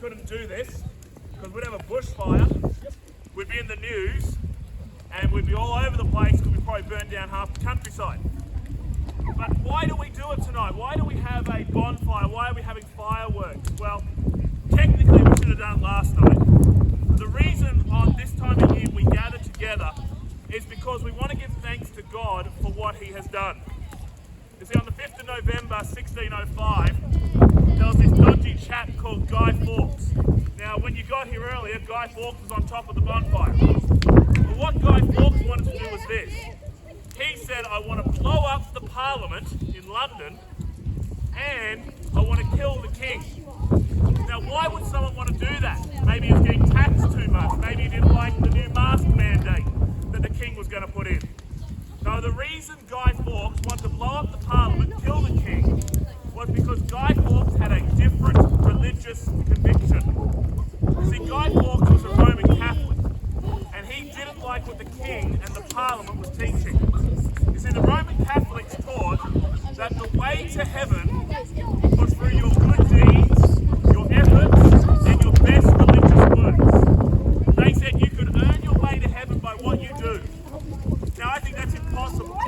couldn't do this because we'd have a bushfire, we'd be in the news, and we'd be all over the place because we'd probably burn down half the countryside. But why do we do it tonight? Why do we have a bonfire? Why are we having fireworks? Well, technically we should have done it last night. The reason on this time of year we gather together is because we want to give thanks to God for what he has done. You see, on the 5th of November 1605, there was this dodgy chap called Guy Fawkes. Now, when you got here earlier, Guy Fawkes was on top of the bonfire. But what Guy Fawkes wanted to do was this. He said, I want to blow up the Parliament in London and I want to kill the king. Now, why would someone want to do that? Maybe he was getting taxed too much. Maybe he didn't like the new mask mandate that the king was going to put in. No, the reason Guy Fawkes wanted to blow up the Parliament, kill the king, was because Guy Fawkes had a different religious conviction. See, Guy Fawkes was a Roman Catholic, and he didn't like what the king and the Parliament was teaching. You see, the Roman Catholics taught that the way to heaven was through your good deeds, your efforts, and your best religious works. They said you could earn your way to heaven by what you do. Now, I think that's impossible.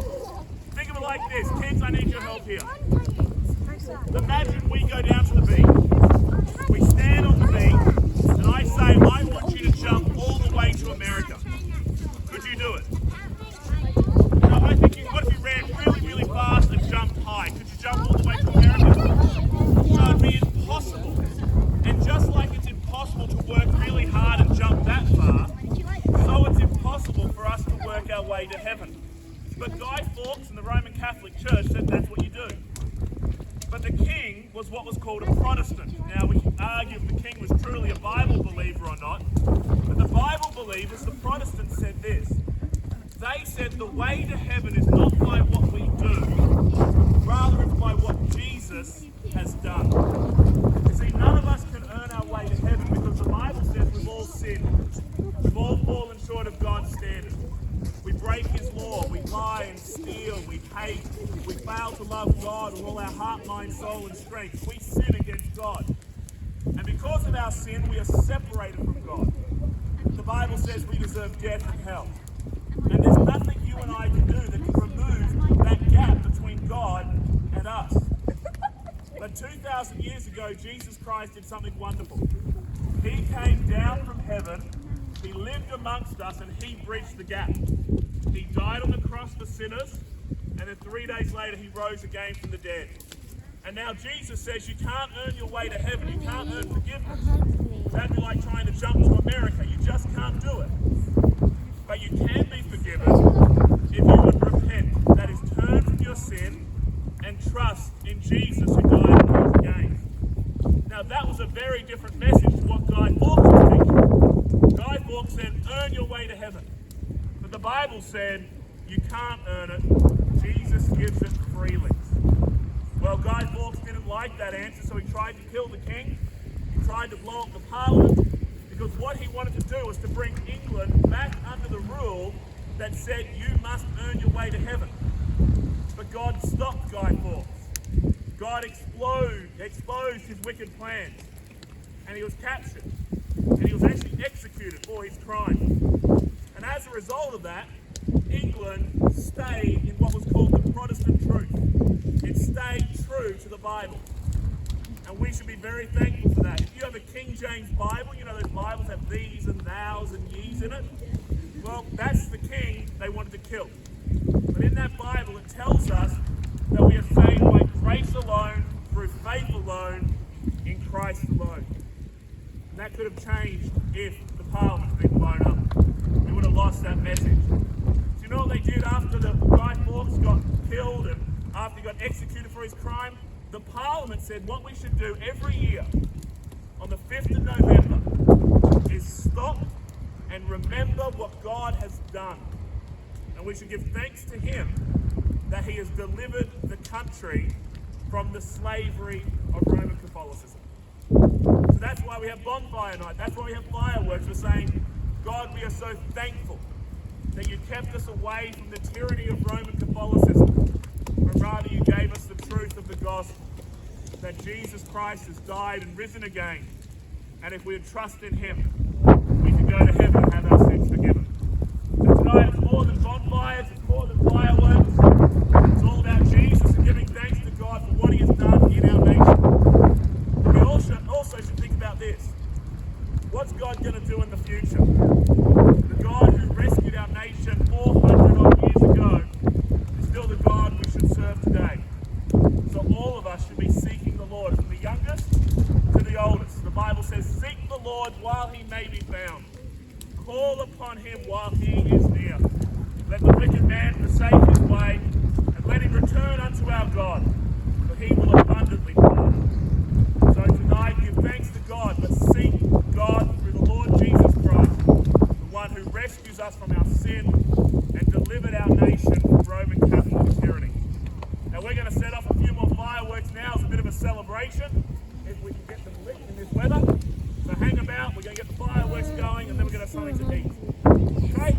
Think of it like this. Kids, I need your help here. Imagine we go down to the beach. We stand on the beach, and I say, I want you to jump all the way to America. Could you do it? No, I think what if you ran really, really fast and jumped high? Could you jump all the way to America? No, it'd be impossible. And just like it's impossible to work really hard and jump that far, so it's impossible for us to work our way to heaven. But Guy Fawkes and the Roman Catholic Church said that's what you do. But the king was what was called a Protestant. Now, we can argue if the king was truly a Bible believer or not. But the Bible believers, the Protestants, said this. They said the way to heaven is not by what we do, rather it's by what Jesus has done. You see, none of us can earn our way to heaven because the Bible says we've all sinned. We've all fallen short of God's standard. We break his law, we lie and steal, we hate, we fail to love God with all our heart, mind, soul and strength. We sin against God. And because of our sin, we are separated from God. The Bible says we deserve death and hell. And there's nothing you and I can do that can remove that gap between God and us. But 2,000 years ago, Jesus Christ did something wonderful. He came down from heaven, he lived amongst us, and he bridged the gap. He died on the cross for sinners, and then 3 days later he rose again from the dead. And now Jesus says you can't earn your way to heaven, you can't earn forgiveness. That'd be like trying to jump to America, you just can't do it. But you can be forgiven if you would repent, that is, turn from your sin and trust in Jesus who died and rose again. Now that was a very different message to what Guy Fawkes was teaching. Guy Fawkes said, earn your way to heaven. But the Bible said, you can't earn it, Jesus gives it freely. Well, Guy Fawkes didn't like that answer, so he tried to kill the king. He tried to blow up the Parliament, because what he wanted to do was to bring England back under the rule that said you must earn your way to heaven. But God stopped Guy Fawkes. God exposed his wicked plans, and he was captured, and he was actually executed for his crime. And as a result of that, England stayed in what was called the Protestant truth. It stayed true to the Bible. And we should be very thankful for that. If you have a King James Bible, you know those Bibles have these and thous and ye's in it. Well, that's the king they wanted to kill. But in that Bible, it tells us that we are saved by grace alone, through faith alone, in Christ alone. And that could have changed if the Parliament had been blown up. We would have lost that message. Do you know what they did after the Guy Fawkes got killed and after he got executed for his crime? The Parliament said what we should do every year on the 5th of November is stop and remember what God has done. And we should give thanks to him that he has delivered the country from the slavery of Roman Catholicism. So that's why we have Bonfire night. That's why we have fireworks. We're saying, God, we are so thankful that you kept us away from the tyranny of Roman Catholicism, but rather you gave us the truth of the gospel, that Jesus Christ has died and risen again, And if we would trust in him, we can go to heaven and have our sins forgiven. So tonight it's more than bonfires, it's more than fireworks. It's all about Jesus and giving thanks to God for what he has done in our nation. But we also should think about this. What's God going to do in the future? The God who rescued our nation 400 odd years ago is still the God we should serve today. So all of us should be seeking the Lord, from the youngest to the oldest. The Bible says, seek the Lord while he may be found. Call upon him while he is near. Let the wicked man forsake his way, and let him return unto our God, for he will abundantly pardon. So tonight give thanks to God, but seek God through the Lord Jesus Christ, the one who rescues us from our sin and delivered our nation from Roman Catholic tyranny. Now we're going to set off a few more fireworks now as a bit of a celebration, if we can get them lit in this weather. So hang about, we're going to get the fireworks going, and then we're going to have something to eat. Okay?